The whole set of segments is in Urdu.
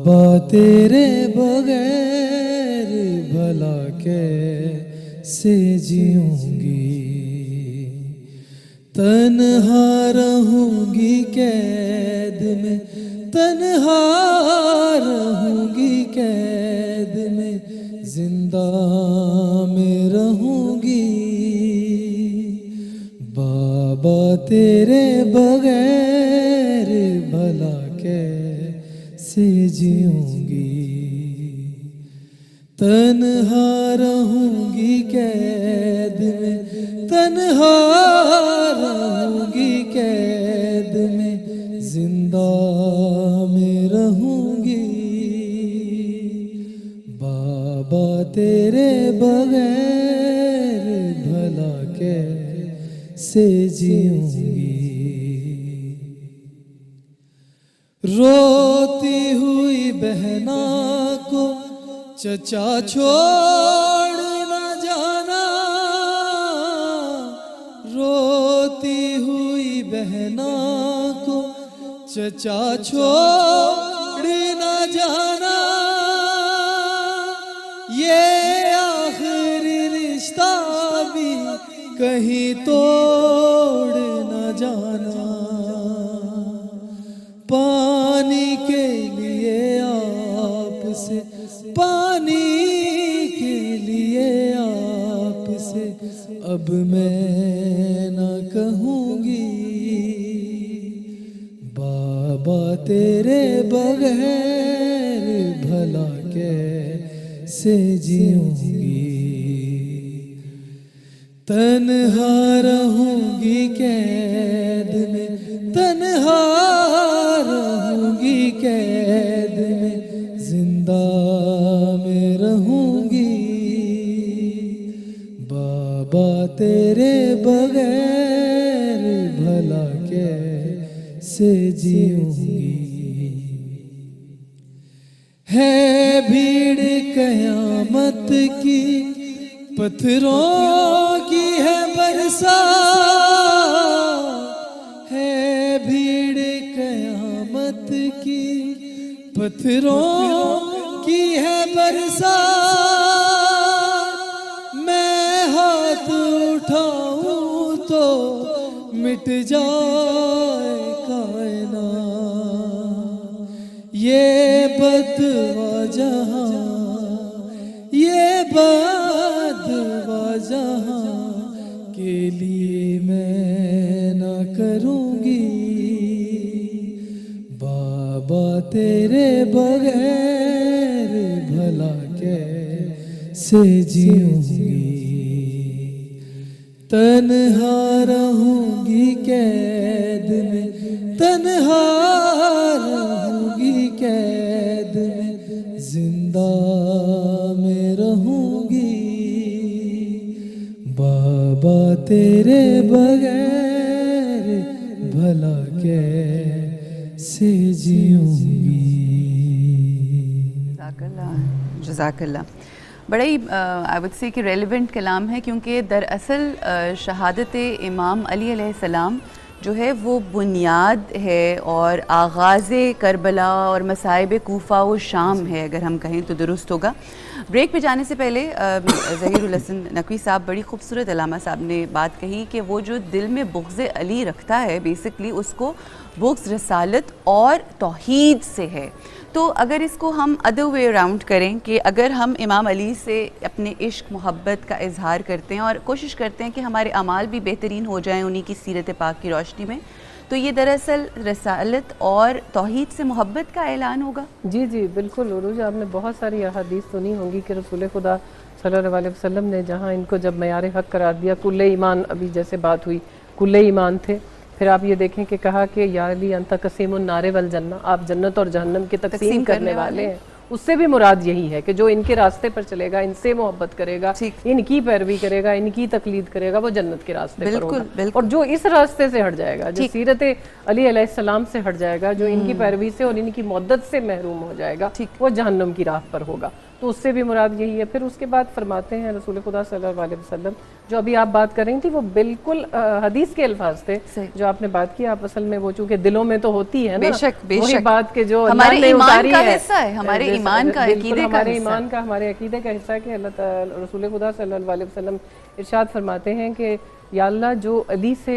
بابا تیرے بغیر بھلا کیسے جیوں گی، تنہا رہوں گی قید میں، تنہا رہوں گی قید میں، زندہ میں رہوں گی، بابا تیرے بغیر بھلا کیسے جیوں گی، تنہا رہوں گی قید میں، تنہا رہوں گی قید میں، زندہ میں رہوں گی، بابا تیرے بغیر بھلا کیسے جیوں گی، روتی ہوئی بہنا کو چچا چھوڑ نہ جانا، روتی ہوئی بہنا کو چچا چھوڑ نہ جانا، یہ آخری رشتہ بھی کہیں توڑ نہ جانا، پانی کے لیے آپ سے، پانی کے لیے آپ سے اب میں نہ کہوں گی، بابا تیرے بغیر بھلا کیسے جیوں گی، تنہا رہوں گی قید میں، تنہا رہوں گی قید میں، زندہ میں رہوں گی، بابا تیرے بغیر بھلا کیسے جیوں گی، ہے بھیڑ قیامت کی، پتھروں کی ہے برسات، ہے بھیڑ قیامت کی، پتھروں کی ہے برسات، میں ہاتھ اٹھاؤں تو مٹ جائے کائنات، یہ بدوا جہاں، یہ بدوا جہاں کے لیے میں نہ کروں گی، بابا تیرے بغیر بھلا کیسے جیوں گی، تنہا رہوں گی قید میں، تنہا رہوں گی قید میں، زندہ میں رہوں گی، بابا تیرے بغیر بھلا کیسے جیوں گی۔ جزاک اللہ، جزاک اللہ، بڑا ہی آئی وڈ سے کہ ریلیونٹ کلام ہے، کیونکہ دراصل شہادت امام علی علیہ السلام جو ہے وہ بنیاد ہے اور آغاز کربلا اور مصائب کوفہ و شام ہے، اگر ہم کہیں تو درست ہوگا۔ بریک پہ جانے سے پہلے ظہیر الحسن نقوی صاحب، بڑی خوبصورت علامہ صاحب نے بات کہی کہ وہ جو دل میں بغض علی رکھتا ہے بیسکلی اس کو بغض رسالت اور توحید سے ہے، تو اگر اس کو ہم ادر وے اراؤنڈ کریں کہ اگر ہم امام علی سے اپنے عشق محبت کا اظہار کرتے ہیں اور کوشش کرتے ہیں کہ ہمارے اعمال بھی بہترین ہو جائیں انہی کی سیرت پاک کی روشنی میں، تو یہ دراصل رسالت اور توحید سے محبت کا اعلان ہوگا۔ جی جی بالکل عروج، آپ نے بہت ساری احادیث سنی ہوں گی کہ رسول خدا صلی اللہ علیہ وسلم نے جہاں ان کو جب معیار حق قرار دیا، کل ایمان، ابھی جیسے بات ہوئی کل ایمان تھے، پھر آپ یہ دیکھیں کہ کہا کہ یا علی انت قسیم النار والجنہ، آپ جنت اور جہنم کے تقسیم کرنے والے ہیں، اس سے بھی مراد یہی ہے کہ جو ان کے راستے پر چلے گا، ان سے محبت کرے گا، ٹھیک۔ ان کی پیروی کرے گا، ان کی تقلید کرے گا، وہ جنت کے راستے پر ہوگا۔ بالکل۔ اور جو اس راستے سے ہٹ جائے گا، جو سیرت علی علیہ السلام سے ہٹ جائے گا، جو ان کی پیروی سے اور ان کی مودت سے محروم ہو جائے گا، وہ جہنم کی راہ پر ہوگا۔ تو اس سے بھی مراد یہی ہے۔ پھر اس کے بعد فرماتے ہیں رسول خدا صلی اللہ علیہ وسلم، جو ابھی آپ بات کر رہی تھی وہ بالکل حدیث کے الفاظ تھے جو آپ نے بات کی۔ آپ اصل میں وہ چونکہ دلوں میں تو ہوتی ہے نا، بے شک بے وہی شک، بات کہ جو ہمارے اللہ نے ایمان اتاری کا ہے، حصہ ہے، ہمارے ایمان کا، بالکل عقیدے کا ہمارے حصہ ایمان کا، ہمارے عقیدے کا حصہ ہے کہ اللہ تعالی رسول خدا صلی اللہ علیہ وسلم ارشاد فرماتے ہیں کہ یا اللہ جو علی سے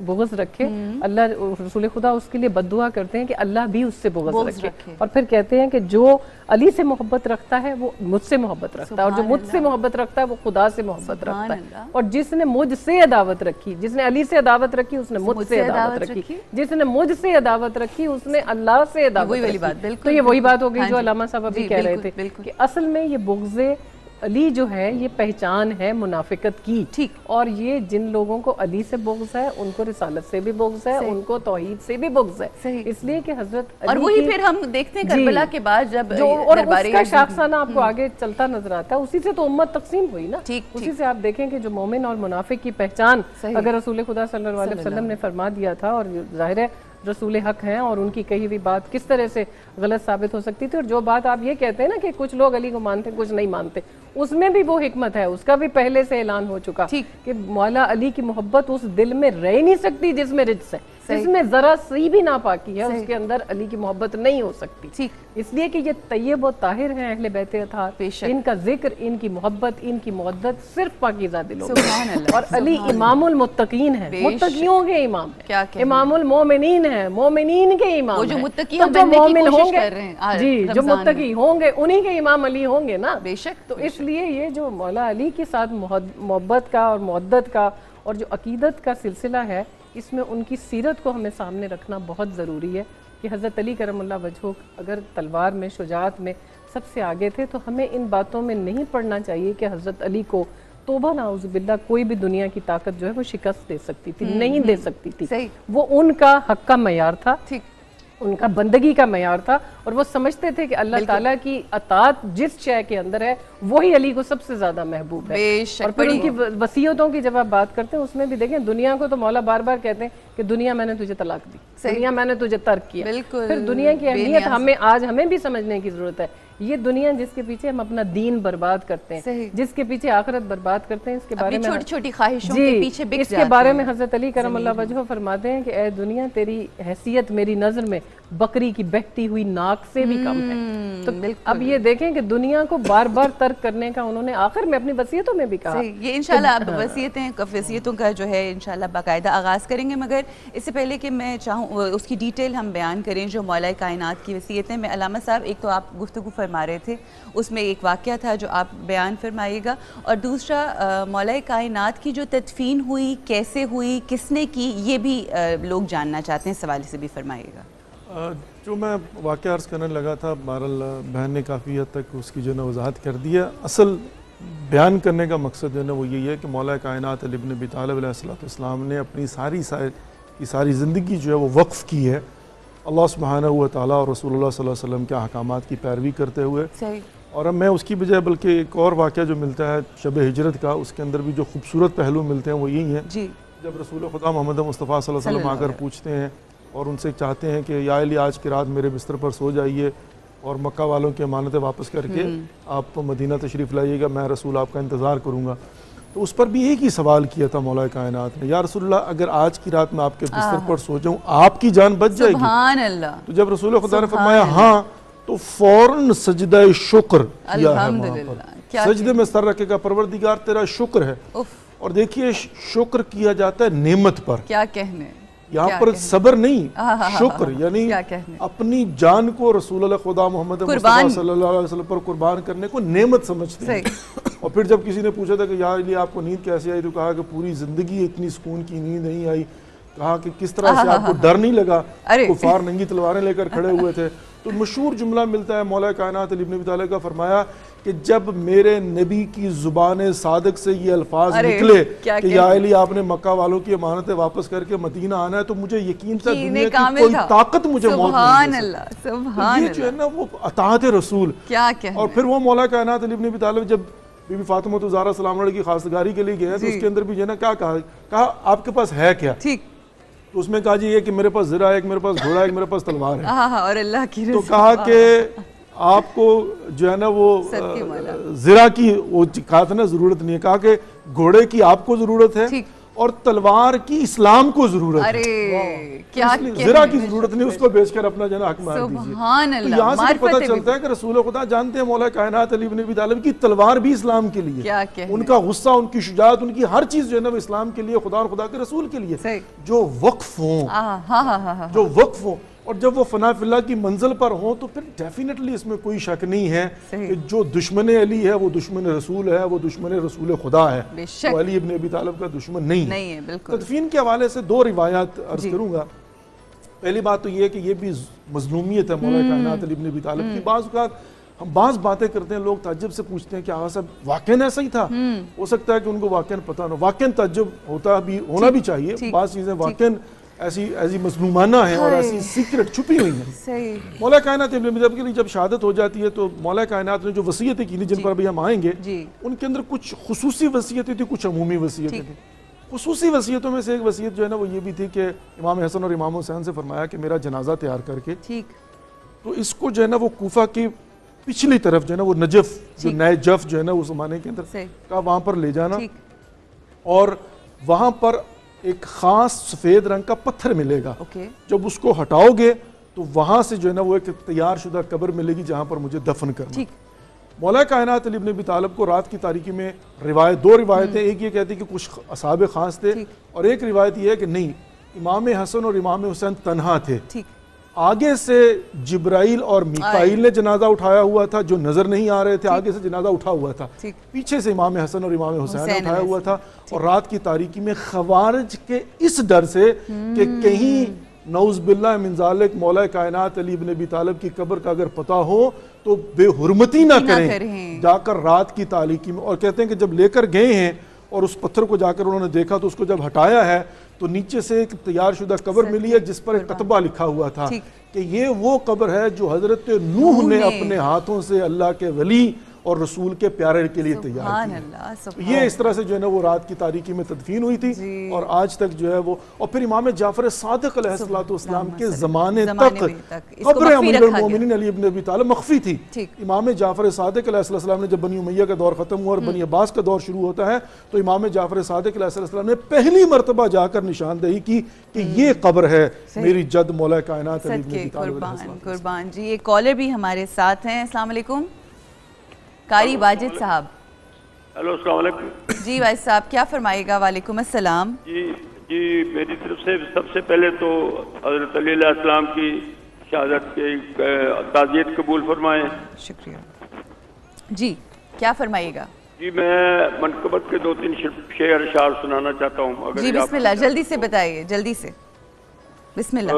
بغض رکھے، اللہ رسول خدا اس کے لیے بد دعا کرتے ہیں کہ اللہ بھی اس سے بغض رکھے، اور پھر کہتے ہیں کہ جو علی سے محبت رکھتا ہے وہ مجھ سے محبت رکھتا ہے، اور جو مجھ سے محبت رکھتا ہے وہ خدا سے محبت رکھتا ہے، اور جس نے مجھ سے عداوت رکھی، جس نے علی سے عداوت رکھی اس نے مجھ سے عداوت رکھی، جس نے مجھ سے عداوت رکھی اس نے اللہ سے عداوت رکھی۔ تو یہ وہی بات ہو گئی جو علامہ صاحب ابھی کہہ رہے تھے کہ اصل میں یہ بغض علی جو ہے یہ پہچان ہے منافقت کی، ٹھیک، اور یہ جن لوگوں کو علی سے بغض ہے ان کو رسالت سے بھی بغض ہے، ان کو توحید سے بھی بغض ہے، اس لیے کہ حضرت علی، اور وہی پھر ہم دیکھتے ہیں کربلا کے بعد جب جو اور اس کا شاخسانہ آپ کو آگے چلتا نظر آتا ہے، اسی سے تو امت تقسیم ہوئی نا، اسی سے آپ دیکھیں کہ جو مومن اور منافق کی پہچان اگر رسول خدا صلی اللہ علیہ وسلم نے فرما دیا تھا، اور ظاہر ہے رسول حق ہیں اور ان کی کہی ہوئی بات کس طرح سے غلط ثابت ہو سکتی تھی، اور جو بات آپ یہ کہتے ہیں نا کہ کچھ لوگ علی کو مانتے ہیں کچھ نہیں مانتے، اس میں بھی وہ حکمت ہے، اس کا بھی پہلے سے اعلان ہو چکا کہ مولا علی کی محبت اس دل میں رہ نہیں سکتی جس میں رجس ہے، جس میں ذرا سی بھی ناپاکی ہے، اس کے اندر علی کی محبت نہیں ہو سکتی، اس لیے کہ یہ طیب و طاہر ہیں اہل بیت اطہار، ان کا ذکر، ان کی محبت، ان کی مودت صرف پاکیزہ دلوں میں، اور علی امام المتقین ہے، متقیوں کے امام ہے، امام المومنین ہے، مومنین کے امام ہے، وہ جو متقی بننے کی کوشش کر رہے ہیں، جی جو متقی ہوں گے انہی کے امام علی ہوں گے نا، بے شک۔ تو اس لیے یہ جو مولا علی کے ساتھ محبت کا اور مودت کا اور جو عقیدت کا سلسلہ ہے، اس میں ان کی سیرت کو ہمیں سامنے رکھنا بہت ضروری ہے کہ حضرت علی کرم اللہ وجہہ اگر تلوار میں، شجاعت میں سب سے آگے تھے، تو ہمیں ان باتوں میں نہیں پڑنا چاہیے کہ حضرت علی کو توبہ نعوذ باللہ کوئی بھی دنیا کی طاقت جو ہے وہ شکست دے سکتی تھی، نہیں دے سکتی تھی، وہ ان کا حق کا معیار تھا، ان کا بندگی کا معیار تھا، اور وہ سمجھتے تھے کہ اللہ تعالیٰ کی اطاعت جس شے کے اندر ہے وہی علی کو سب سے زیادہ محبوب ہے۔ اور پھر ان کی وصیتوں کی جب آپ بات کرتے ہیں اس میں بھی دیکھیں دنیا کو تو مولا بار بار کہتے ہیں کہ دنیا میں نے تجھے طلاق دی، دنیا میں نے تجھے ترک کیا، پھر دنیا کی اہمیت ہمیں بھی سمجھنے کی ضرورت ہے۔ یہ دنیا جس کے پیچھے ہم اپنا دین برباد کرتے ہیں، جس کے پیچھے آخرت برباد کرتے ہیں، اس کے بارے میں چھوٹی چھوٹی خواہشوں کے پیچھے بک اس کے بارے میں حضرت علی کرم اللہ وجہہ فرماتے ہیں کہ اے دنیا تیری حیثیت میری نظر میں بکری کی بہتی ہوئی ناک سے بھی کم ہے۔ تو اب یہ دیکھیں کہ دنیا کو بار بار ترک کرنے کا انہوں نے آخر میں اپنی وصیتوں میں بھی کہا۔ یہ انشاءاللہ اب وصیتوں کا جو ہے انشاءاللہ باقاعدہ آغاز کریں گے، مگر اس سے پہلے کہ میں چاہوں اس کی ڈیٹیل ہم بیان کریں جو مولا کائنات کی وصیتیں میں، علامہ صاحب ایک تو آپ گفتگو فرما رہے تھے، اس میں ایک واقعہ تھا جو آپ بیان فرمائیے گا، اور دوسرا مولا کائنات کی جو تدفین ہوئی کیسے ہوئی، کس نے کی، یہ بھی لوگ جاننا چاہتے ہیں، اس حوالے سے بھی فرمائیے گا۔ جو میں واقعہ عرض کرنے لگا تھا، بہرحال بہن نے کافی حد تک اس کی جو ہے وضاحت کر دی ہے۔ اصل بیان کرنے کا مقصد جو ہے وہ یہی ہے کہ مولا کائنات علی بن ابی طالب علیہ السلام نے اپنی ساری زندگی جو ہے وہ وقف کی ہے اللہ سبحانہ و تعالیٰ اور رسول اللہ صلی اللہ علیہ وسلم کے احکامات کی پیروی کرتے ہوئے۔ اور اب میں اس کی بجائے بلکہ ایک اور واقعہ جو ملتا ہے شب ہجرت کا، اس کے اندر بھی جو خوبصورت پہلو ملتے ہیں وہ یہی ہیں جب رسول خدا محمد مصطفیٰ صلی اللہ علیہ وسلم آ کر پوچھتے ہیں اور ان سے چاہتے ہیں کہ یا علی آج کی رات میرے بستر پر سو جائیے اور مکہ والوں کی امانتیں واپس کر کے آپ مدینہ تشریف لائیے گا، میں رسول آپ کا انتظار کروں گا۔ تو اس پر بھی ایک ہی سوال کیا تھا مولا کائنات نے، یا رسول اللہ اگر آج کی رات میں آپ کے بستر پر سو جاؤں آپ کی جان بچ جائے گی؟ سبحان اللہ۔ تو جب رسول خدا نے فرمایا ہاں، تو فوراً سجدہ شکر کیا ہے وہاں پر، سجدے میں سر رکھے گا، پروردگار تیرا شکر ہے۔ اور دیکھیے شکر کیا جاتا ہے نعمت پر، کیا کہنے، یہاں پر صبر نہیں، شکر، یعنی اپنی جان کو رسول اللہ خدا محمد مصطفیٰ صلی اللہ علیہ وسلم پر قربان کرنے کو نعمت سمجھتے ہیں۔ اور پھر جب کسی نے پوچھا تھا کہ یا علی آپ کو نیند کیسے آئی، تو کہا کہ پوری زندگی اتنی سکون کی نیند نہیں آئی۔ کہا کہ کس طرح سے آپ کو ڈر نہیں لگا، کفار ننگی تلواریں لے کر کھڑے ہوئے تھے تو مشہور جملہ ملتا ہے مولا کائنات علی ابن ابی طالب کا، فرمایا کہ جب میرے نبی کی زبان صادق سے یہ الفاظ نکلے کہ یا علی آپ نے مکہ والوں کی امانتیں واپس کر کے مدینہ آنا ہے، تو مجھے یقین تھا دنیا کی کوئی طاقت مجھے موت نہیں دے سکتی۔ سبحان یہ جو ہے نا وہ اطاعت رسول، کیا کہنا۔ اور پھر وہ مولا کائنات علی ابن ابی طالب جب بی بی فاطمہ الزہرا سلام علیہ کی خواستگاری کے لیے گئے تو اس کے اندر بھی جو ہے نا کیا کہا آپ کے پاس ہے کیا؟ ٹھیک، تو اس میں کہا جی یہ کہ میرے پاس زرہ ہے، ایک میرے پاس گھوڑا ہے، ایک میرے پاس تلوار ہے۔ اور اللہ کی تو کہا کہ آپ کو جو ہے نا وہ زرہ کی وہ کہا تھا نا ضرورت نہیں ہے، کہا کہ گھوڑے کی آپ کو ضرورت ہے اور تلوار کی اسلام کو ضرورت ہے، زرہ کی ضرورت نہیں، اس کو بیچ کر اپنا جو ہے نا حق مار دیجیے۔ تو یہاں سے پتہ چلتا ہے کہ رسول خدا جانتے ہیں مولا کائنات علی ابن ابی طالب کی تلوار بھی اسلام کے لیے، ان کا غصہ، ان کی شجاعت، ان کی ہر چیز جو ہے نا وہ اسلام کے لیے، خدا اور خدا کے رسول کے لیے، جو وقف ہوں اور جب وہ فنا فی اللہ کی منزل پر ہوں تو پھر ڈیفینیٹلی اس میں کوئی شک نہیں ہے کہ جو دشمن علی ہے وہ دشمن رسول ہے، وہ دشمن رسول خدا ہے، وہ علی ابن ابی طالب کا دشمن نہیں ہے۔ تدفین کے حوالے سے دو روایات عرض کروں گا۔ پہلی بات تو یہ ہے کہ یہ بھی مظلومیت ہے مولا کائنات علی ابن ابی طالب کی۔ بعض اوقات ہم بعض باتیں کرتے ہیں، لوگ تعجب سے پوچھتے ہیں کہ آغا صاحب واقعاً ایسا ہی تھا؟ ہو سکتا ہے کہ ان کو واقعاً پتہ نہ، واقعاً تعجب ہونا بھی چاہیے، بعض چیزیں واقعاً ایسی مظلومانہ ہیں اور ایسی سیکرٹ چھپی ہوئی ہیں۔ مولا کائنات ابن ابی طالب کے لیے جب شہادت ہو جاتی ہے تو مولا کائنات نے جو وصیتیں کی تھی جن پر ابھی ہم آئیں گے، ان کے اندر کچھ خصوصی وصیتیں تھیں، کچھ عمومی وصیتیں تھیں۔ خصوصی وصیتوں میں سے ایک وصیت جو ہے نا وہ یہ بھی تھی کہ امام حسن اور امام حسین سے فرمایا کہ میرا جنازہ تیار کر کے تو اس کو جو ہے نا وہ کوفہ کی پچھلی طرف جو ہے نا وہ نجف، جو نئے جف جو ہے نا اس زمانے کے اندر کا، وہاں پر لے جانا، اور وہاں پر ایک خاص سفید رنگ کا پتھر ملے گا، جب اس کو ہٹاؤ گے تو وہاں سے جو ہے نا وہ ایک تیار شدہ قبر ملے گی جہاں پر مجھے دفن کرنا۔ مولا کائنات علی ابن ابی طالب کو رات کی تاریکی میں دو روایتیں، ایک یہ کہتی کہ کچھ اصحاب خاص تھے، اور ایک روایت یہ ہے کہ نہیں، امام حسن اور امام حسین تنہا تھے، آگے سے جبرائیل اور میکائیل نے جنازہ اٹھایا ہوا تھا جو نظر نہیں آ رہے تھے، آگے سے جنازہ اٹھا ہوا تھا، پیچھے سے امام حسن اور امام حسین نے اٹھایا ہوا تھا، اور رات کی تاریکی میں خوارج کے اس ڈر سے کہ کہیں نعوذ باللہ من ذالک مولا کائنات علی ابن ابی طالب کی قبر کا اگر پتہ ہو تو بے حرمتی نہ کریں، جا کر رات کی تاریکی میں، اور کہتے ہیں کہ جب لے کر گئے ہیں اور اس پتھر کو جا کر انہوں نے دیکھا تو اس کو جب ہٹایا ہے تو نیچے سے ایک تیار شدہ قبر ملی ہے جس پر ایک کتبہ لکھا ہوا تھا کہ یہ وہ قبر ہے جو حضرت نوح نے اپنے ہاتھوں سے اللہ کے ولی اور رسول کے پیارے کے لیے تیار کی۔ یہ اس طرح سے جو ہے نا وہ رات کی تاریکی میں تدفین ہوئی تھی، اور آج تک جو ہے وہ، اور پھر امام جعفر صادق علیہ السلام کے زمانے تک قبر امیر المومنین علی ابن ابی طالب مخفی تھی۔ امام جعفر صادق علیہ السلام نے جب بنی امیہ کا دور ختم ہوا اور بنی عباس کا دور شروع ہوتا ہے تو امام جعفر صادق علیہ السلام نے پہلی مرتبہ جا کر نشاندہی کی کہ یہ قبر ہے میری جد مولا کائنات علی ابن ابی طالب علیہ السلام۔ قربان جی، ایک کالر بھی ہمارے ساتھ ہیں۔ السلام علیکم، قاری واجد صاحب۔ ہیلو، السلام علیکم۔ جی واجد صاحب کیا فرمائے گا؟ وعلیکم السلام۔ جی میری طرف سے سب سے پہلے تو حضرت علی علیہ السلام کی شہادت کی تعزیت قبول فرمائیں۔ شکریہ جی، کیا فرمائیے گا؟ جی میں منقبت کے 2-3 شعر اشعار سنانا چاہتا ہوں۔ جی بسم اللہ، جلدی سے بتائیے، جلدی سے، بسم اللہ۔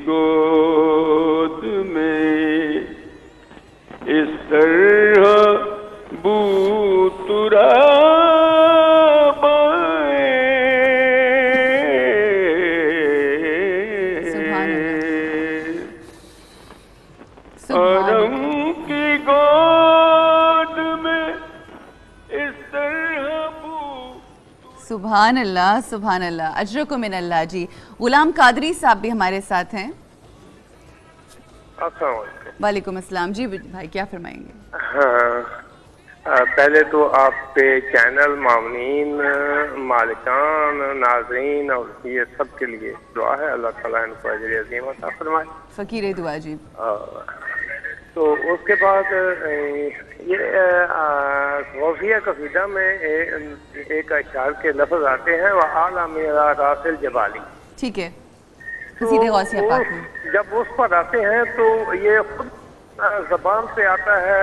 گود میں اس طرح بوترا آرم کی گود میں اس طرح سبحان اللہ، سبحان اللہ، اجرکم من اللہ۔ جی غلام قادری صاحب بھی ہمارے ساتھ ہیں۔ السلام علیکم۔ وعلیکم السلام۔ جی بھائی کیا فرمائیں گے؟ ہاں، پہلے تو آپ پہ چینل معاونین، مالکان، ناظرین اور یہ سب کے لیے دعا ہے، اللہ تعالیٰ ان کو اجر عظیم عطا فرمائے۔ فقیر دعا جی۔ تو اس کے بعد یہ غوثیہ قصیدہ میں ایک اشعار کے لفظ آتے ہیں وَعَلَى مِرَا رَاسِ الْجَبَالِ۔ ٹھیک ہے، قصیدہ غوثیہ پاک میں جب اس پر آتے ہیں تو یہ خود زبان سے آتا ہے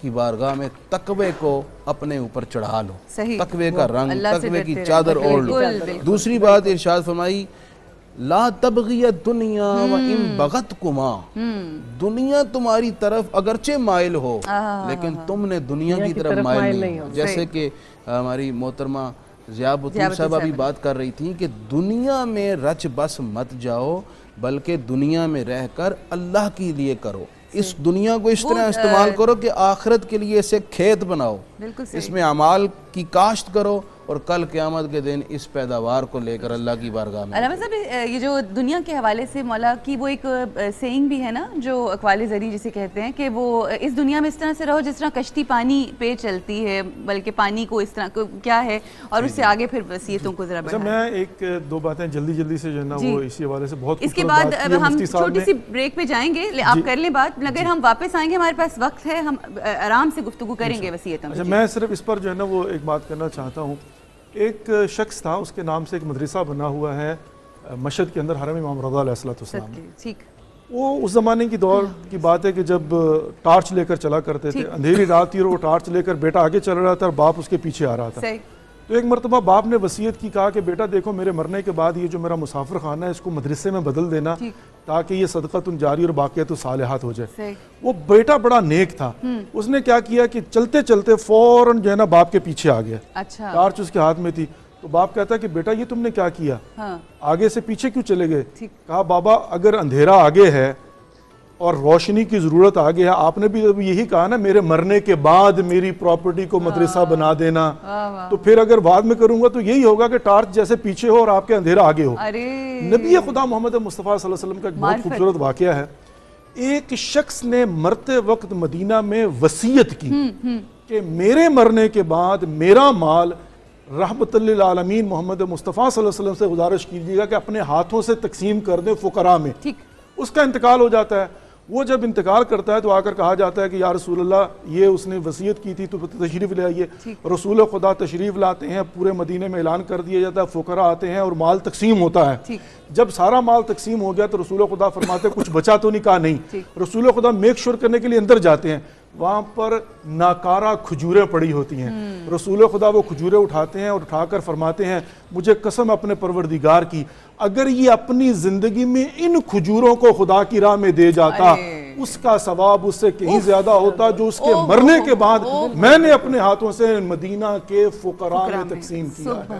کی بارگاہ میں تقوی کو اپنے اوپر چڑھا لو، صحیح، تقوی کا رنگ، اللہ سے تقوی کی ڈرتے چادر رہو، اوڑھ لو۔ بالکل، بالکل۔ دوسری بات ارشاد فرمائی لا تبغی الدنیا وان بغتکما، دنیا تمہاری طرف اگرچہ مائل ہو لیکن تم نے دنیا کی طرف مائل نہیں ہو۔ جیسے کہ ہماری محترمہ ضیاء بطول صاحبہ بھی بات کر رہی تھیں کہ دنیا میں رچ بس مت جاؤ بلکہ دنیا میں رہ کر اللہ کے لیے کرو، اس دنیا کو اس طرح استعمال کرو کہ آخرت کے لیے اسے کھیت بناؤ، بالکل صحیح۔ اس میں اعمال کی کاشت کرو اور کل قیامت کے دن اس پیداوار کو لے کر اللہ کی بارگاہ میں۔ علامہ صاحب یہ جو دنیا کے حوالے سے مولا کی وہ ایک سینگ بھی ہے نا جو اقوال زری جسے کہتے ہیں کہ وہ اس دنیا میں اس طرح سے رہو جس طرح کشتی پانی پہ چلتی ہے، بلکہ پانی کو اس طرح کیا ہے، اور اس سے آگے پھر وصیتوں کو ذرا اچھا بڑھائیں۔ میں ایک دو باتیں جلدی سے جو ہے نا وہ اسی حوالے سے بہت اس کے خوبصورت بعد بات کی ہے ہم مفتی صاحب چھوٹی نے۔ سی بریک پہ جائیں گے، آپ کر لیں بات، اگر ہم واپس آئیں گے ہمارے پاس وقت ہے، ہم آرام سے گفتگو کریں گے وصیتوں اچھا کی۔ میں صرف اس پر جو ہے نا وہ ایک بات کرنا چاہتا ہوں۔ ایک شخص تھا، اس کے نام سے ایک مدرسہ بنا ہوا ہے مشہد کے اندر، حرم امام رضا علیہ السلام۔ ٹھیک، وہ اس زمانے کی دور کی بات ہے کہ جب ٹارچ لے کر چلا کرتے تھے، اندھیری رات تھی اور وہ ٹارچ لے کر بیٹا آگے چل رہا تھا اور باپ اس کے پیچھے آ رہا تھا۔ صحیح، تو ایک مرتبہ باپ نے وصیت کی، کہا کہ بیٹا دیکھو میرے مرنے کے بعد یہ جو میرا مسافر خانہ ہے اس کو مدرسے میں بدل دینا تاکہ یہ صدقۃ جاری اور باقیات صالحات ہو جائے۔ صحیح، وہ بیٹا بڑا نیک تھا، اس نے کیا کیا کہ چلتے چلتے فوراً جو ہے نا باپ کے پیچھے آ گیا، اچھا، ٹارچ اس کے ہاتھ میں تھی۔ تو باپ کہتا ہے کہ بیٹا یہ تم نے کیا کیا، آگے سے پیچھے کیوں چلے گئے؟ کہا بابا اگر اندھیرا آگے ہے اور روشنی کی ضرورت آگے ہے، آپ نے بھی یہی کہا نا میرے مرنے کے بعد میری پراپرٹی کو مدرسہ بنا دینا، تو پھر اگر بعد میں کروں گا تو یہی ہوگا کہ ٹارچ جیسے پیچھے ہو اور آپ کے اندھیرا آگے ہو۔ نبی خدا محمد مصطفیٰ صلی اللہ علیہ وسلم کا ایک بہت خوبصورت واقعہ ہے۔ ایک شخص نے مرتے وقت مدینہ میں وصیت کی کہ میرے مرنے کے بعد میرا مال رحمت للعالمین محمد مصطفیٰ صلی اللہ علیہ وسلم سے گزارش کیجیے گا کہ اپنے ہاتھوں سے تقسیم کر دیں فقراء میں۔ اس کا انتقال ہو جاتا ہے، وہ جب انتقال کرتا ہے تو آ کر کہا جاتا ہے کہ یا رسول اللہ یہ اس نے وصیت کی تھی تو تشریف لے آئیے۔ رسول خدا تشریف لاتے ہیں، پورے مدینے میں اعلان کر دیا جاتا ہے، فقراء آتے ہیں اور مال تقسیم ہوتا ہے۔ جب سارا مال تقسیم ہو گیا تو رسول خدا فرماتے کچھ بچا تو نہیں؟ کہا نہیں۔ رسول خدا میک شور کرنے کے لیے اندر جاتے ہیں، وہاں پر ناکارہ کھجوریں پڑی ہوتی ہیں۔ رسول خدا وہ کھجوریں اٹھاتے ہیں اور اٹھا کر فرماتے ہیں مجھے قسم اپنے پروردگار کی اگر یہ اپنی زندگی میں ان کھجوروں کو خدا کی راہ میں دے جاتا اس کا ثواب اس سے کہیں زیادہ ہوتا جو اس کے مرنے کے بعد میں نے اپنے ہاتھوں سے مدینہ کے فقراء میں تقسیم کیا ہے۔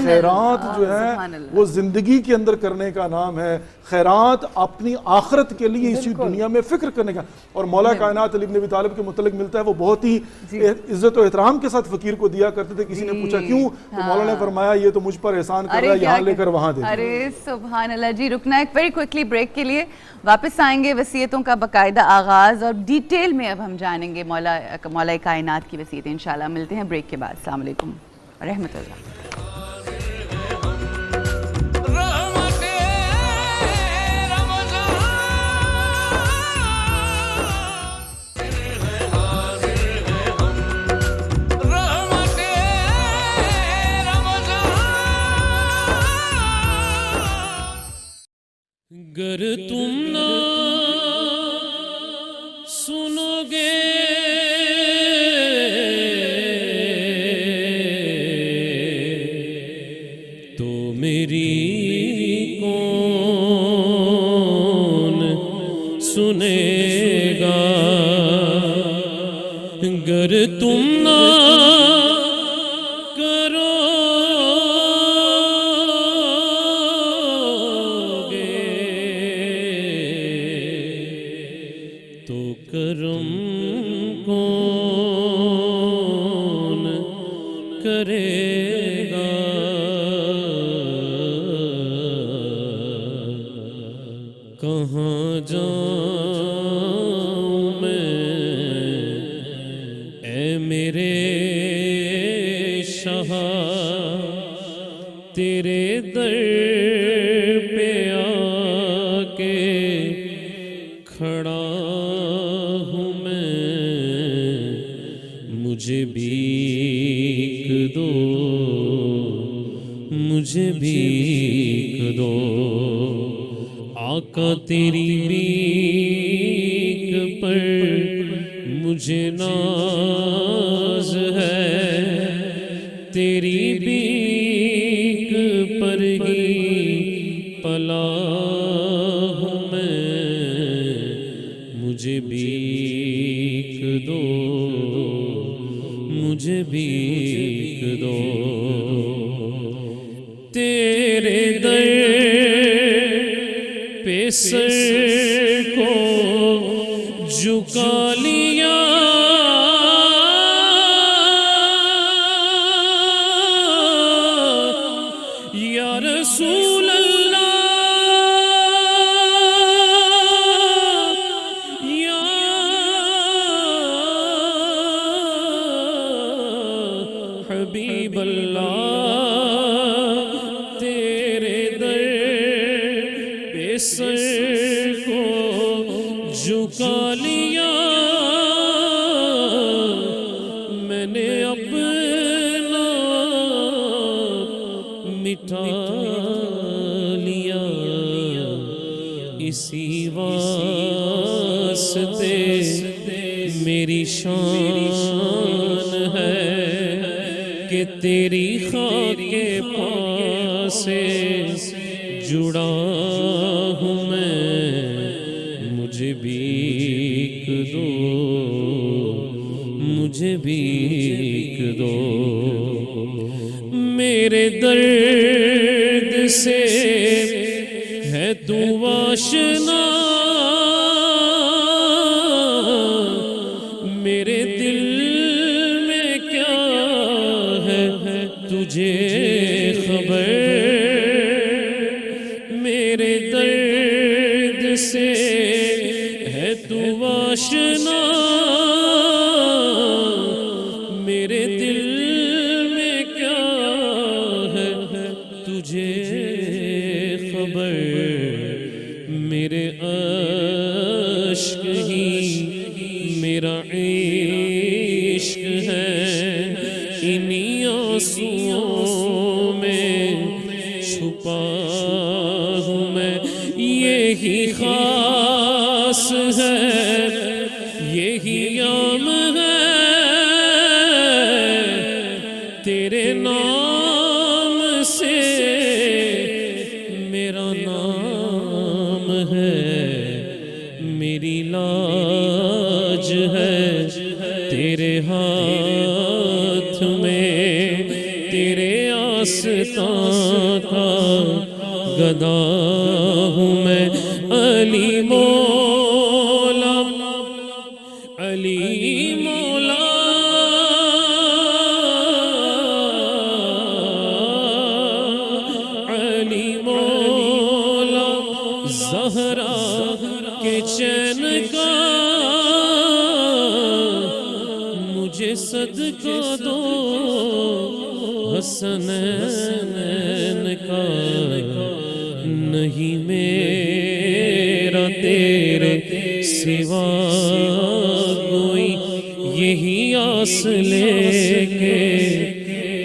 خیرات جو ہے وہ زندگی کے اندر کرنے کا نام ہے، خیرات اپنی آخرت کے لیے اسی دنیا میں فکر کرنے کا۔ اور مولا کائنات علی بن ابی طالب کے متعلق ملتا ہے وہ بہت ہی عزت و احترام کے ساتھ فقیر کو دیا کرتے تھے۔ کسی نے پوچھا کیوں تو مولا نے فرمایا یہ تو مجھ پر احسان کر رہا ہے، یہاں لے کر وہاں دے۔ ارے سبحان اللہ جی، رکنا ایک ویری کوئکلی بریک کے لیے، واپس آئیں گے وصیتوں کا باقاعدہ آغاز اور ڈیٹیل میں اب ہم جانیں گے مولا کائنات کی وصیتیں انشاءاللہ۔ ملتے ہیں بریک کے بعد۔ السلام علیکم ورحمۃ اللہ۔ گر تم نہ سنو گے تو میری کون سنے گا، گر تم نہ کہاں جاؤں میں اے میرے شاہ، تیرے در پہ آ کے کھڑا ہوں میں، مجھے بھیک دو، مجھے بھیک دو، آقا تیری بھیک پر مجھے ناز ہے تیری بیک پر ہی پلا ہوں میں، مجھے بیک دو، مجھے بیک دو، تیرے در پہ سر کو جھکا لیا، یا رسول اللہ، یا حبیب اللہ، تیرے در پہ سر کو جھکا لیا، میں نے اپنا مٹا لیا، اسی واسطے میری شان ہے کہ تیری خاک کے پاس سے جڑا ہوں میں، مجھے بھیک دو، مجھے بھیک دو، میرے درد سے ہے تو آشنا، میرے دل میں کیا ہے تجھے خبر، میرے درد سے ہے تو آشنا، میرے دل میں کیا ہے تجھے خبر، میرے عشق ہی میرا عشق ہے، انہی آنسوؤں میں چھپا ہوں میں، یہی خاص ہے، یہی عام ہے، تیرے نام سے میرا نام ہے، میری لاج ہے تیرے ہاتھ میں، تیرے آستان کا گدا ہوں میں، علی مولا، علی مولا، علی مولا، زہرا کے چین کا مجھے صدقہ دو، حسنین کا نہیں میرا تیرے سوا کوئی، یہی آس لے کے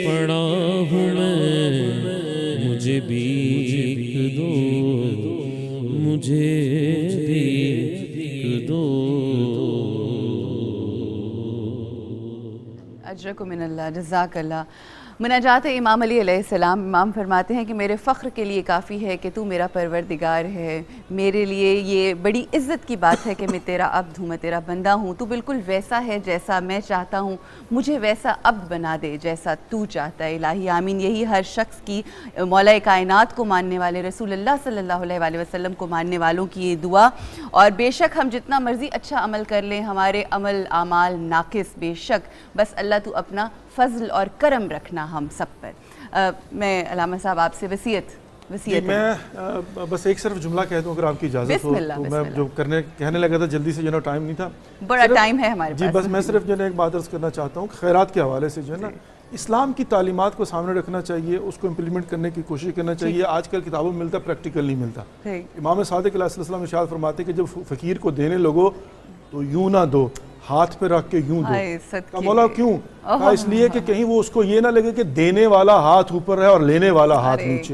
پڑا ہوں میں، مجھے بھیک دو، مجھے بھیک دو۔ اجرکم من اللہ، جزاک اللہ۔ مناجات امام علی علیہ السلام، امام فرماتے ہیں کہ میرے فخر کے لیے کافی ہے کہ تو میرا پروردگار ہے، میرے لیے یہ بڑی عزت کی بات ہے کہ میں تیرا عبد ہوں، میں تیرا بندہ ہوں، تو بالکل ویسا ہے جیسا میں چاہتا ہوں، مجھے ویسا عبد بنا دے جیسا تو چاہتا ہے، الہی آمین۔ یہی ہر شخص کی، مولا کائنات کو ماننے والے، رسول اللہ صلی اللہ علیہ وسلم کو ماننے والوں کی یہ دعا۔ اور بے شک ہم جتنا مرضی اچھا عمل کر لیں، ہمارے عمل اعمال ناقص، بے شک بس اللہ تو اپنا فضل اور کرم رکھنا ہم سب پر۔ میں علامہ صاحب آپ سے وصیت میں بس ایک صرف جملہ کہہ دوں اگر آپ کی اجازت ہو تو، میں جو کہنے لگا تھا جلدی سے، جو ہے ٹائم نہیں تھا، بڑا ٹائم ہے ہمارے جی، بس میں صرف جو ہے ایک بات عرض کرنا چاہتا ہوں، خیرات کے حوالے سے جو ہے نا اسلام کی تعلیمات کو سامنے رکھنا چاہیے، اس کو امپلیمنٹ کرنے کی کوشش کرنا چاہیے۔ آج کل کتابوں میں ملتا، پریکٹیکل نہیں ملتا۔ امام صادق علیہ السلام ارشاد فرماتے کہ جب فقیر کو دینے لگو تو یوں نہ دو، ہاتھ پہ رکھ کے یوں دو۔ کہا مولا کیوں؟ کہا اس لیے کہ کہیں وہ اس کو یہ نہ لگے کہ دینے والا ہاتھ اوپر ہے اور لینے والا ہاتھ نیچے۔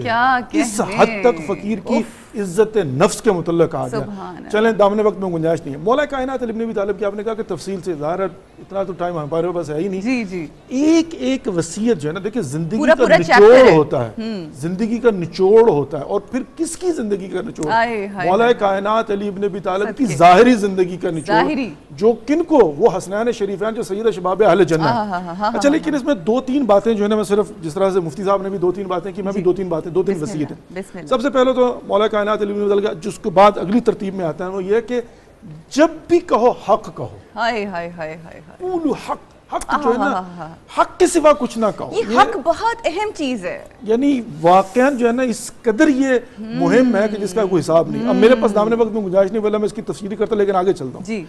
اس حد تک فقیر کی عزت نفس کے متعلق آ سبحان گیا. اللہ. چلیں دامن وقت میں گنجائش نہیں ہے. مولا کائنات علی ابن ابی طالب کی آپ نے کہا کہ تفصیل سے ظاہر ہے اتنا تو ٹائم ہمارے پاس ہے ہی نہیں. جی جی ایک ایک وصیت جو ہے نا دیکھیں زندگی پورا کا پورا نچوڑ chapter ہے. ہوتا ہے, زندگی کا نچوڑ ہوتا ہے. اور پھر کس کی زندگی کا نچوڑ؟ ہائے ہائے مولا ہائے. کائنات علی ابن ابی طالب کی صدقے. ظاہری زندگی کا نچوڑ, ظاہری. جو کن کو وہ حسنین شریفین جو سید شباب اہل جنہ ہے. اچھا لیکن اس میں دو تین باتیں جو ہے نا میں صرف جس طرح سے مفتی صاحب نے بھی دو تین باتیں کی, میں بھی دو تین باتیں, دو تین وصیتیں. بسم اللہ. سب سے پہلے تو مولا کائنات علی ابن ابی طالب کا جس کو بعد اگلی ترتیب میں آتا ہے وہ یہ ہے کہ جب بھی کہو حق کہو. ہائے ہائے ہائے ہائے ہائے. قولوا حق, حق جو ہے نا حق کے سوا کچھ نہ کہو. یہ حق بہت اہم چیز ہے. یعنی واقعاً جو ہے نا اس قدر یہ مہم ہے کہ جس کا کوئی حساب نہیں. اب میرے پاس دامن وقت میں گنجائش نہیں, والا میں اس کی تفسیری کرتا لیکن آگے چلتا ہوں. جی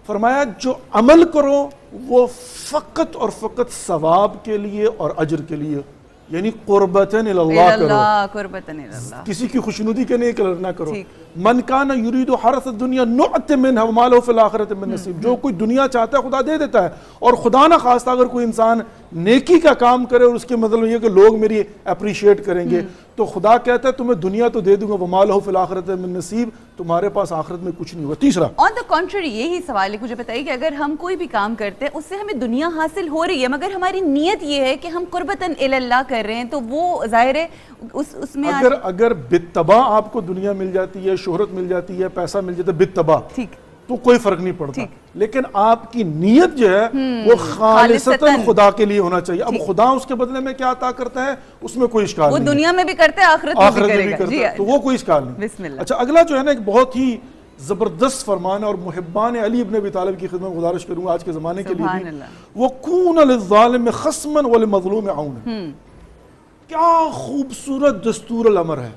فرمایا جو عمل کرو وہ فقط اور فقط ثواب کے لیے اور اجر کے لیے, یعنی قربتاً اللہ کرو, اللہ قربتاً اللہ. کسی کی خوشنودی کے لیے نہ کرو. ٹھیک. من کان یرید حرث الدنیا نؤت منہ وما لہ فی الآخرۃ من نصیب. جو کوئی دنیا چاہتا ہے خدا دے دیتا ہے, اور خدا نہ خواستہ اگر کوئی انسان نیکی کا کام کرے اور اس کے مطلب یہ کہ لوگ میری اپریشیٹ کریں گے, تو خدا کہتا ہے تمہیں دنیا تو دے دوں گا وما لہ فی الآخرۃ من نصیب, تمہارے پاس آخرت میں کچھ نہیں ہوگا. تیسرا آن دا کنٹری یہی سوال ہے, مجھے بتائیے کہ اگر ہم کوئی بھی کام کرتے ہیں اس سے ہمیں دنیا حاصل ہو رہی ہے مگر ہماری نیت یہ ہے کہ ہم قربتاً اللہ کر رہے ہیں, تو وہ ظاہر ہے اس میں اگر بالطبع آپ کو دنیا مل جاتی ہے, شہرت مل جاتی ہے, پیسہ مل جاتا ہے بالطبع, ٹھیک تو کوئی فرق نہیں پڑتا. لیکن آپ کی نیت جو ہے وہ خالصتاً خدا کے لیے ہونا چاہیے. اب خدا اس کے بدلے میں کیا عطا کرتا ہے اس میں کوئی اشکال نہیں, وہ دنیا میں بھی کرتے ہیں آخرت میں بھی کرے گا. جی تو وہ کوئی اشکال نہیں. بسم اللہ. اچھا اگلا جو ہے نا ایک بہت ہی زبردست فرمان ہے, اور محبان علی ابن ابی طالب کی خدمت گزارش کروں گا آج کے زمانے کے لیے بھی, وَكُونَ لِلظَّالِمِ خَصْمًا وَلِمَظْلُومِ عَوْنًا. کیا خوبصورت دستور الامر ہے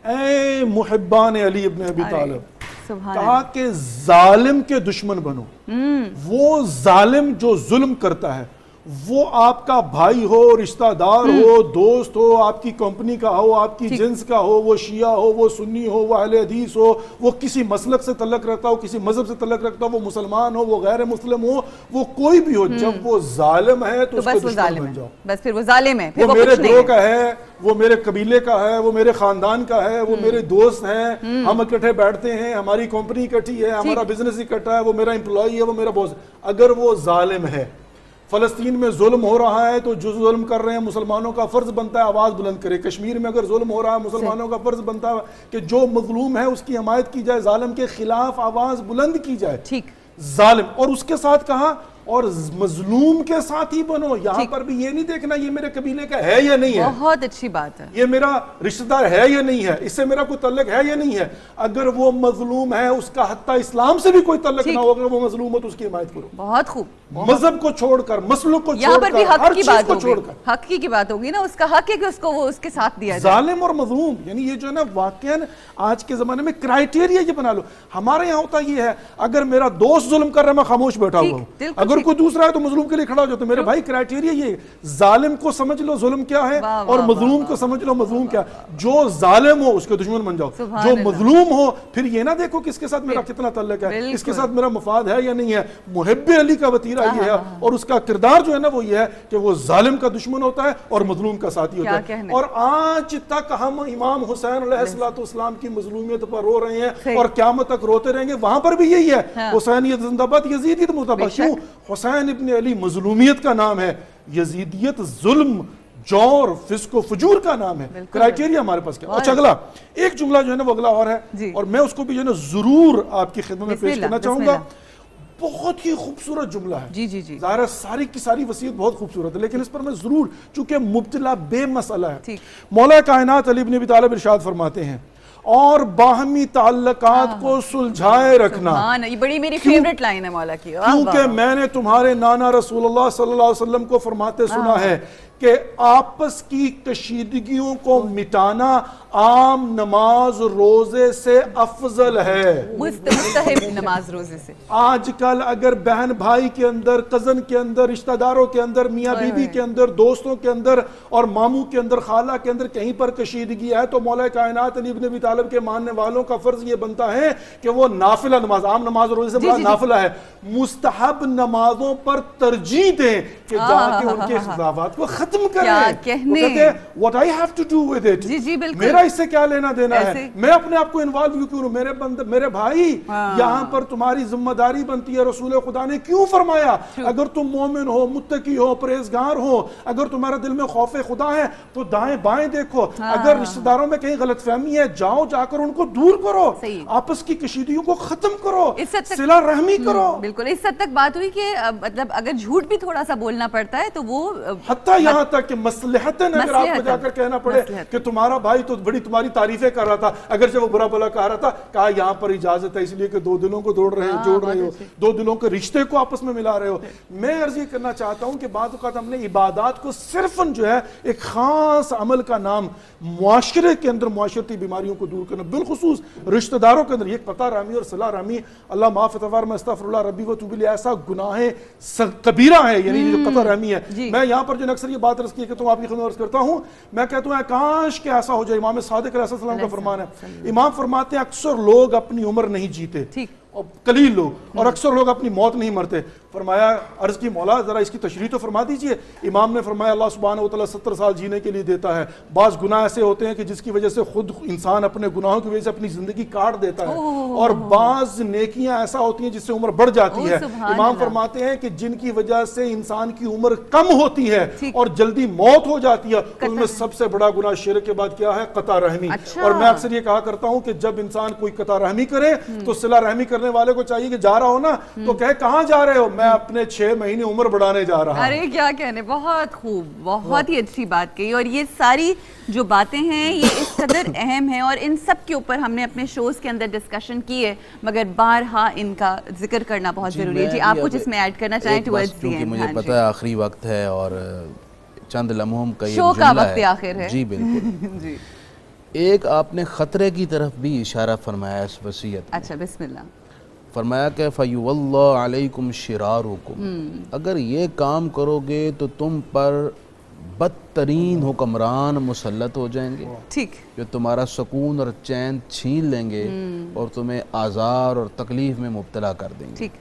اے محبان علی ابن ابی طالب. کہا کہ ظالم کے دشمن بنو. وہ ظالم جو ظلم کرتا ہے, وہ آپ کا بھائی ہو, رشتہ دار ہو, دوست ہو, آپ کی کمپنی کا ہو, آپ کی جنس کا ہو, وہ شیعہ ہو, وہ سنی ہو, وہ اہل حدیث ہو, وہ کسی مسلک سے تعلق رکھتا ہو, کسی مذہب سے تعلق رکھتا ہو, وہ مسلمان ہو, وہ غیر مسلم ہو, وہ کوئی بھی ہو, جب وہ ظالم ہے تو اس کو دشمن بن جاؤ. بس پھر وہ ظالم ہے, وہ میرے گروہ کا ہے, وہ میرے قبیلے کا ہے, وہ میرے خاندان کا ہے, وہ میرے دوست ہیں, ہم اکٹھے بیٹھتے ہیں, ہماری کمپنی اکٹھی ہے, ہمارا بزنس اکٹھا ہے, وہ میرا امپلائی ہے, وہ میرا باس. اگر وہ ظالم ہے, فلسطین میں ظلم ہو رہا ہے تو جو ظلم کر رہے ہیں مسلمانوں کا فرض بنتا ہے آواز بلند کرے. کشمیر میں اگر ظلم ہو رہا ہے مسلمانوں کا فرض بنتا ہے کہ جو مظلوم ہے اس کی حمایت کی جائے, ظالم کے خلاف آواز بلند کی جائے. ٹھیک. ظالم, اور اس کے ساتھ کہا اور مظلوم کے ساتھ ہی بنو. یہاں پر بھی یہ نہیں دیکھنا یہ میرے قبیلے کا ہے یا نہیں ہے, بہت اچھی بات ہے, یہ میرا رشتہ دار ہے یا نہیں ہے, اس سے میرا کوئی تعلق ہے یا نہیں ہے. اگر وہ مظلوم ہے, اس کا حتیٰ اسلام سے بھی کوئی تعلق نہ ہو, اگر وہ مظلوم ہو تو اس کی حمایت کرو. بہت خوب. مذہب کو چھوڑ کر, مسلک کو یہاں چھوڑ پر بھی کر, حق ہر کی چیز بات کو چھوڑ ہوگی, کر. حق کی بات ہوگی نا, اس کا حق ہے کہ اس کو وہ اس کے ساتھ دیا جائے. ظالم اور مظلوم, یعنی یہ جو ہے نا واقعاً آج کے زمانے میں کرائیٹیریا یہ بنا لو. ہمارے یہاں ہوتا یہ ہے اگر میرا دوست ظلم کر رہا ہے میں خاموش بیٹھا ہوا ہوں, اگر کوئی دوسرا ہے تو مظلوم کے لیے کھڑا ہو جاتا. میرے بھائی کرائیٹیریا یہ, ظالم کو سمجھ لو ظلم کیا ہے, اور مظلوم کو سمجھ لو مظلوم کیا. جو ظالم ہو اس کے دشمن بن جاؤ, جو مظلوم ہو پھر یہ نہ دیکھو کہ اس کے ساتھ میرا کتنا تعلق ہے, اس کے ساتھ میرا مفاد ہے یا نہیں ہے. محب علی کا وتیرہ یہ ہے, اور اس کا کردار جو ہے نا وہ یہ ہے کہ وہ ظالم کا دشمن ہوتا ہے اور مظلوم کا ساتھی ہوتا ہے. اور آج تک ہم امام حسین علیہ السلام کی مظلومیت پر رو رہے ہیں اور قیامت تک روتے رہیں گے. وہاں پر بھی یہی ہے, حسینیت زندہ باد, یزیدیت مردہ باد. کیوں؟ حسین ابن علی مظلومیت کا نام ہے, یزیدیت ظلم, جور, فسق و فجور کا نام ہے. کرائیٹیریا ہمارے پاس کیا. اچھا اگلا ایک جملہ جو ہے نا وہ اگلا اور ہے, اور میں اس کو بھی جو ہے نا ضرور آپ کی خدمت میں پیش کرنا چاہوں گا. بہت ہی خوبصورت جملہ ہے. جی جی جی, ظاہر ساری کی ساری وصیت بہت خوبصورت ہے, لیکن اس پر میں ضرور, چونکہ مبتلا بے مسئلہ ہے. مولا کائنات علی ابن ابی طالب ارشاد فرماتے ہیں, اور باہمی تعلقات کو سلجھائے رکھنا. یہ بڑی میری فیورٹ لائن ہے مولا کی, کیونکہ میں نے تمہارے نانا رسول اللہ صلی اللہ علیہ وسلم کو فرماتے سنا ہے کہ آپس کی کشیدگیوں کو مٹانا عام نماز روزے سے افضل ہے. مستحب نماز روزے سے. آج کل اگر بہن بھائی کے اندر, کزن کے اندر, رشتہ داروں کے اندر, میاں بیوی کے اندر, دوستوں کے اندر اور ماموں کے اندر, خالہ کے اندر کہیں پر کشیدگی ہے تو مولا کائنات علی ابن ابی طالب کے ماننے والوں کا فرض یہ بنتا ہے کہ وہ نافلہ نماز, عام نماز روزے سے بڑا نافلہ ہے, مستحب نمازوں پر ترجیح دیں کہ جا کے ان کے اختلافات کو ختم ختم کریں. کیا وہ کہنے. کہتے ہیں what I have to do with it. جی جی بالکل. میرا اس سے کیا لینا دینا ہے, ایسے. میں اپنے آپ کو انوالو کیوں کروں, میرے بھائی یہاں پر تمہاری ذمہ داری بنتی ہے. رسول خدا نے کیوں فرمایا اگر تم مومن ہو, متقی ہو, پرہیزگار ہو, اگر تمہارے دل میں خوف خدا ہے تو دائیں بائیں دیکھو. اگر رشتہ داروں میں کہیں غلط فہمی ہے, جاؤ جا کر ان کو دور کرو, آپس کی کشیدگیوں کو ختم کرو, صلہ رحمی کرو. بالکل اس حد تک بات ہوئی کہ مطلب اگر جھوٹ بھی تھوڑا سا بولنا پڑتا ہے تو وہ حتیٰ یہاں تک کہ مصلحتاً اگر آپ کو جا کر کہنا پڑے کہ تمہارا بھائی تو بڑی تمہاری تعریفیں کر رہا تھا, اگرچہ وہ برا بلا کہہ رہا تھا, کہا یہاں پر اجازت ہے اس لیے کہ دو دلوں کو جوڑ رہے ہو, دو دلوں کے رشتے کو آپس میں ملا رہے ہو. میں عرض یہ کرنا چاہتا ہوں کہ بعض اوقات ہم نے عبادات کو صرف جو ہے ایک خاص عمل کا نام معاشرے کے اندر معاشرتی بیماریوں کو دور کرنا, بالخصوص رشتہ داروں کے اندر یہ قطع رحمی اور صلہ رحمی, اللہ معاف فرما استغفر اللہ ربی و توب الیہ, ایسا گناہ کبیرہ ہے, یعنی جو قطع رحمی ہے. میں یہاں پر جو اکثر یہ بات عرض کی کہ تم آپ کی خدمت عرض کرتا ہوں, میں کہتا ہوں کاش کہ ایسا ہو جائے. امام صادق علیہ السلام کا فرمان ہے, امام فرماتے ہیں اکثر لوگ اپنی عمر نہیں جیتے, قلیل لوگ, اور اکثر لوگ اپنی موت نہیں مرتے. فرمایا عرض کی مولا ذرا اس کی تشریح تو فرما دیجئے. امام نے فرمایا اللہ سبحانہ و تعالیٰ 70 سال جینے کے لیے دیتا ہے. بعض گناہ ایسے ہوتے ہیں کہ جس کی وجہ سے خود انسان اپنے گناہوں کی وجہ سے اپنی زندگی کاٹ دیتا ہے, اور بعض نیکیاں ایسا ہوتی ہیں جس سے عمر بڑھ جاتی ہے. امام فرماتے ہیں کہ جن کی وجہ سے انسان کی عمر کم ہوتی ہے اور جلدی موت ہو جاتی ہے, ان میں سب سے بڑا گناہ شرک کے بعد کیا ہے, قطع رحمی. اور میں اکثر یہ کہا کرتا ہوں کہ جب انسان کوئی قطع رحمی کرے تو صلہ رحمی کرنے والے کو چاہیے کہ جا رہا ہو نا تو کہے کہاں جا رہے ہو, میں اپنے 6 مہینے عمر بڑھانے جا رہا ہوں. ارے کیا کہنے, بہت خوب, بہت ہی اچھی بات کہی. اور یہ ساری جو باتیں ہیں یہ اس قدر اہم ہیں اور ان سب کے اوپر ہم نے اپنے شوز کے اندر ڈسکشن کی ہے, مگر بارہا ان کا ذکر کرنا بہت ضروری ہے. جی آپ کچھ اس میں ایڈ کرنا چاہیں ٹورڈز دی اینڈ؟ مجھے پتہ ہے آخری وقت ہے اور چند لمحوں کا یہ شو کا وقت آخر ہے. جی بالکل. جی ایک آپ نے خطرے کی طرف بھی اشارہ فرمایا اس وصیت. اچھا بسم اللہ. فرمایا کہ فَيُوَلَّا عَلَيْكُمْ شِرَارُكُمْ, اگر یہ کام کرو گے تو تم پر بدترین حکمران مسلط ہو جائیں گے, ٹھیک, جو تمہارا سکون اور چین چھین لیں گے اور تمہیں آزار اور تکلیف میں مبتلا کر دیں گے. ٹھیک.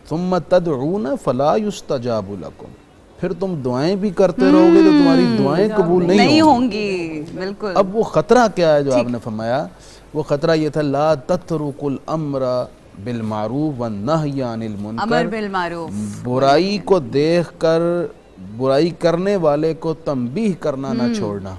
ثُمَّ تَدْعُونَ فَلَا يُسْتَجَابُ لَكُمْ, پھر تم دعائیں بھی کرتے رہو گے تو تمہاری دعائیں قبول نہیں ہوں گی. بالکل. اب وہ خطرہ کیا ہے جو آپ نے فرمایا, وہ خطرہ یہ تھا لا تترکوا الامر بالمعروف والنہی عن المنکر, امر بالمعروف, برائی کو دیکھ کر برائی کرنے والے کو تنبیہ کرنا نہ چھوڑنا,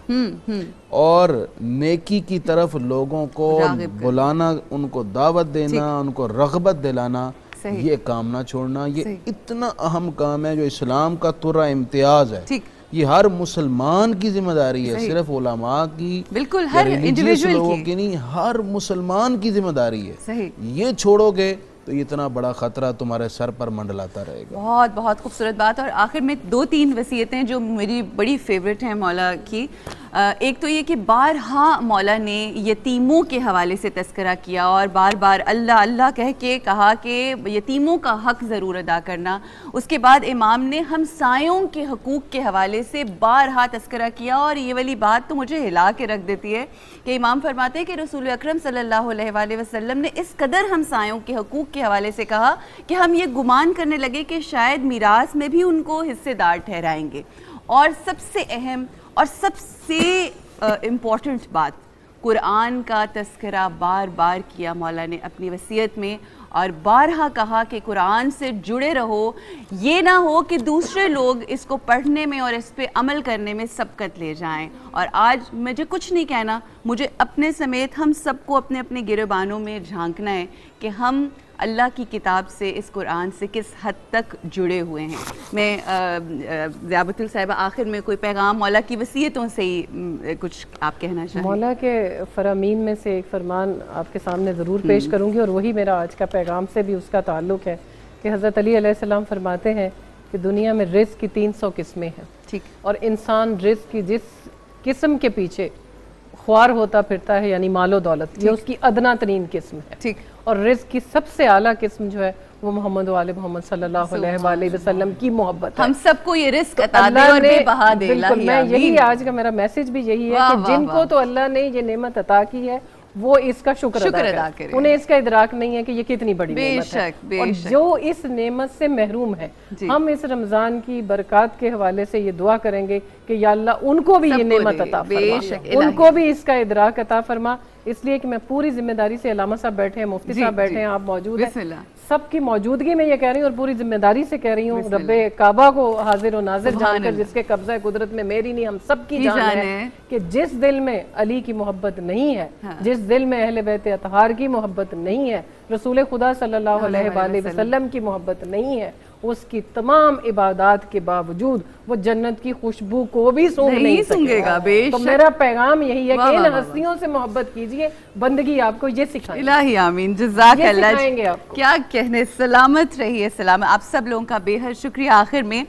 اور نیکی کی طرف لوگوں کو بلانا, ان کو دعوت دینا, ان کو رغبت دلانا, یہ کام نہ چھوڑنا. یہ اتنا اہم کام ہے جو اسلام کا ترا امتیاز ہے. یہ ہر مسلمان کی ذمہ داری ہے, صرف علماء کی, بالکل ہر انڈیویجول لوگوں کی نہیں, ہر مسلمان کی ذمہ داری ہے. یہ چھوڑو گے تو اتنا بڑا خطرہ تمہارے سر پر منڈلاتا رہے گا. بہت بہت خوبصورت بات. اور آخر میں 2-3 وصیتیں جو میری بڑی فیوریٹ ہیں مولا کی. ایک تو یہ کہ بارہا مولا نے یتیموں کے حوالے سے تذکرہ کیا اور بار بار اللہ اللہ کہہ کے کہا کہ یتیموں کا حق ضرور ادا کرنا. اس کے بعد امام نے ہمسایوں کے حقوق کے حوالے سے بارہا تذکرہ کیا, اور یہ والی بات تو مجھے ہلا کے رکھ دیتی ہے کہ امام فرماتے ہیں کہ رسول اکرم صلی اللہ علیہ وآلہ وسلم نے اس قدر ہمسایوں کے حقوق کے حوالے سے کہا کہ ہم یہ گمان کرنے لگے کہ شاید میراث میں بھی ان کو حصے دار ٹھہرائیں گے. اور سب سے اہم اور سب سے امپورٹنٹ بات, قرآن کا تذکرہ بار بار کیا مولا نے اپنی وصیت میں, اور بارہا کہا کہ قرآن سے جڑے رہو, یہ نہ ہو کہ دوسرے لوگ اس کو پڑھنے میں اور اس پہ عمل کرنے میں سبقت لے جائیں. اور آج مجھے کچھ نہیں کہنا, مجھے اپنے سمیت ہم سب کو اپنے اپنے گریبانوں میں جھانکنا ہے کہ ہم اللہ کی کتاب سے, اس قرآن سے کس حد تک جڑے ہوئے ہیں. میں ضیابۃ الصاحبہ آخر میں کوئی پیغام مولا کی وصیتوں سے ہی کچھ آپ کہنا چاہیں؟ مولا کے فرامین میں سے ایک فرمان آپ کے سامنے ضرور پیش کروں گی, اور وہی میرا آج کا پیغام سے بھی اس کا تعلق ہے کہ حضرت علی علیہ السلام فرماتے ہیں کہ دنیا میں رزق کی 300 قسمیں ہیں. ٹھیک. اور انسان رزق کی جس قسم کے پیچھے خوار ہوتا پھرتا ہے, یعنی مال و دولت, یہ اس کی ادنا ترین قسم ہے. ٹھیک. اور رزق کی سب سے اعلیٰ قسم جو ہے وہ محمد و آل محمد صلی اللہ علیہ وآلہ وسلم کی محبت ہے. ہم سب کو یہ رزق عطا دے اور بے بہا دے. بالکل, میں یہی آج کا میرا میسج بھی یہی ہے کہ جن کو تو اللہ نے یہ نعمت عطا کی ہے وہ اس کا شکر ادا کریں. انہیں اس کا ادراک نہیں ہے کہ یہ کتنی بڑی نعمت ہے, اور جو اس نعمت سے محروم ہے ہم اس رمضان کی برکات کے حوالے سے یہ دعا کریں گے کہ یا اللہ ان کو بھی یہ نعمت عطا فرما, ان کو بھی اس کا ادراک عطا فرما. اس لیے کہ میں پوری ذمہ داری سے, علامہ صاحب بیٹھے ہیں, مفتی صاحب بیٹھے ہیں, آپ موجود ہیں, سب کی موجودگی میں یہ کہہ رہی ہوں اور پوری ذمہ داری سے کہہ رہی ہوں, رب کعبہ کو حاضر و ناظر جان کر, جس کے قبضہ قدرت میں میری نہیں ہم سب کی جان ہے, کہ جس دل میں علی کی محبت نہیں ہے, جس دل میں اہل بیت اطہار کی محبت نہیں ہے, رسول خدا صلی اللہ علیہ وآلہ وسلم کی محبت نہیں ہے, اس کی تمام عبادات کے باوجود وہ جنت کی خوشبو کو بھی سونگھ نہیں سکے گا. تو میرا پیغام یہی ہے کہ ان ہستیوں سے محبت کیجئے, بندگی آپ کو یہ سکھائیں. الہی آمین, جزاک اللہ, کیا کہنے, سلامت رہیے, سلامت. آپ سب لوگوں کا بے حد شکریہ. آخر میں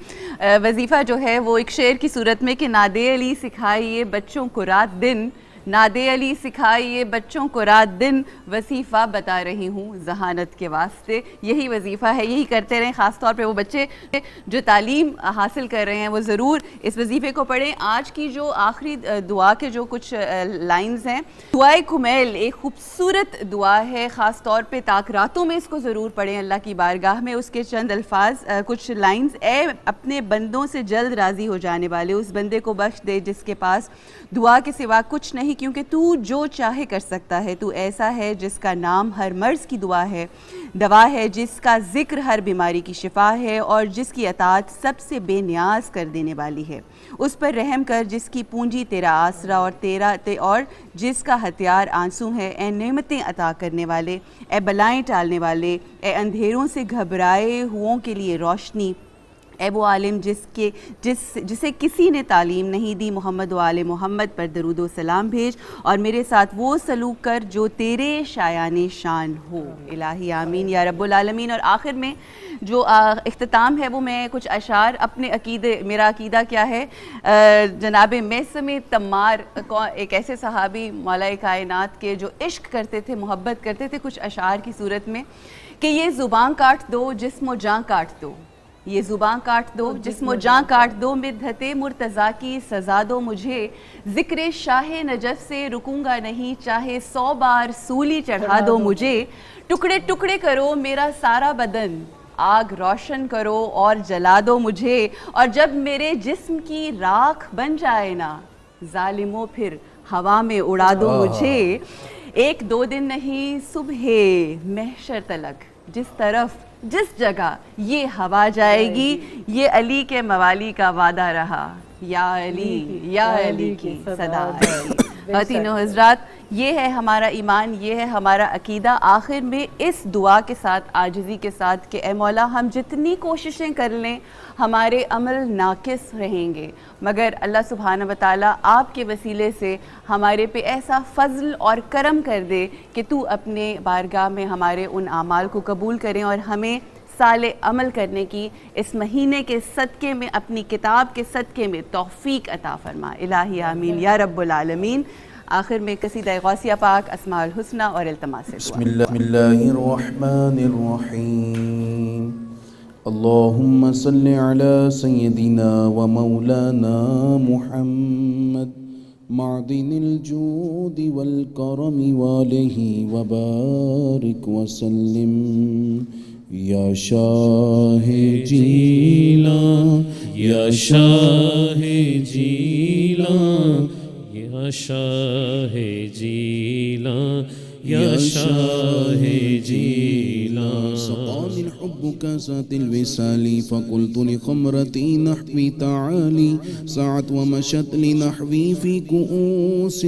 وظیفہ جو ہے وہ ایک شعر کی صورت میں کہ نادے علی سکھائیے بچوں کو رات دن, نادے علی سکھائیے بچوں کو رات دن, وظیفہ بتا رہی ہوں ذہانت کے واسطے. یہی وظیفہ ہے, یہی کرتے رہیں. خاص طور پہ وہ بچے جو تعلیم حاصل کر رہے ہیں وہ ضرور اس وظیفے کو پڑھیں. آج کی جو آخری دعا کے جو کچھ لائنز ہیں, دعائے کمیل ایک خوبصورت دعا ہے, خاص طور پہ تاک راتوں میں اس کو ضرور پڑھیں اللہ کی بارگاہ میں. اس کے چند الفاظ, کچھ لائنز: اے اپنے بندوں سے جلد راضی ہو جانے والے, اس بندے کو بخش دے جس کے پاس دعا کے سوا کچھ نہیں, کیونکہ تو جو چاہے کر سکتا ہے. تو ایسا ہے جس کا نام ہر مرض کی دعا ہے, دوا ہے جس کا ذکر ہر بیماری کی شفا ہے, اور جس کی اطاعت سب سے بے نیاز کر دینے والی ہے. اس پر رحم کر جس کی پونجی تیرا آسرا اور جس کا ہتھیار آنسو ہے. اے نعمتیں عطا کرنے والے, اے بلائیں ٹالنے والے, اے اندھیروں سے گھبرائے ہووں کے لیے روشنی, اے وہ عالم جسے کسی نے تعلیم نہیں دی, محمد و آل محمد پر درود و سلام بھیج, اور میرے ساتھ وہ سلوک کر جو تیرے شایان شان ہو. الہی آمین یا رب العالمین. اور آخر میں جو اختتام ہے وہ میں کچھ اشعار اپنے عقیدے, میرا عقیدہ کیا ہے, جناب میثم تمار, ایک ایسے صحابی مولا کائنات کے جو عشق کرتے تھے, محبت کرتے تھے, کچھ اشعار کی صورت میں کہ یہ زباں کاٹ دو جسم و جاں کاٹ دو, یہ زباں کاٹ دو جسم و جاں کاٹ دو, مدحت مرتضیٰ کی سزا دو مجھے, ذکر شاہ نجف سے رکوں گا نہیں, چاہے 100 بار سولی چڑھا دو مجھے, ٹکڑے ٹکڑے کرو میرا سارا بدن, آگ روشن کرو اور جلا دو مجھے, اور جب میرے جسم کی راکھ بن جائے نا ظالموں پھر ہوا میں اڑا دو مجھے. ایک دو دن نہیں صبح محشر تلک, جس طرف جس جگہ یہ ہوا جائے گی, یہ علی کے موالی کا وعدہ رہا, یا علی کی صدا آئے گی. خواتین و حضرات, یہ ہے ہمارا ایمان, یہ ہے ہمارا عقیدہ. آخر میں اس دعا کے ساتھ, عاجزی کے ساتھ کہ اے مولا ہم جتنی کوششیں کر لیں ہمارے عمل ناقص رہیں گے, مگر اللہ سبحانہ و تعالیٰ آپ کے وسیلے سے ہمارے پہ ایسا فضل اور کرم کر دے کہ تو اپنے بارگاہ میں ہمارے ان اعمال کو قبول کریں, اور ہمیں صالح عمل کرنے کی اس مہینے کے صدقے میں, اپنی کتاب کے صدقے میں توفیق عطا فرما. الہی آمین یا رب العالمین. آخر میں قصیدہ غوثیہ پاک, اسماء الحسنہ اور التماس سے بسم اللہ الرحمن الرحیم. اللہم صلی علی سیدنا و مولانا محمد معدن الجود والکرم والہ وبارک وسلم. یا شاہ جیلاں, یا شاہ جیلاں, یا شاہ جیلاں, یا شاہ جیلاں. سقانی حبك ذات الوصال فقلت لخمرتي نحوي تعالي سعت ومشت لنحوي في كؤوس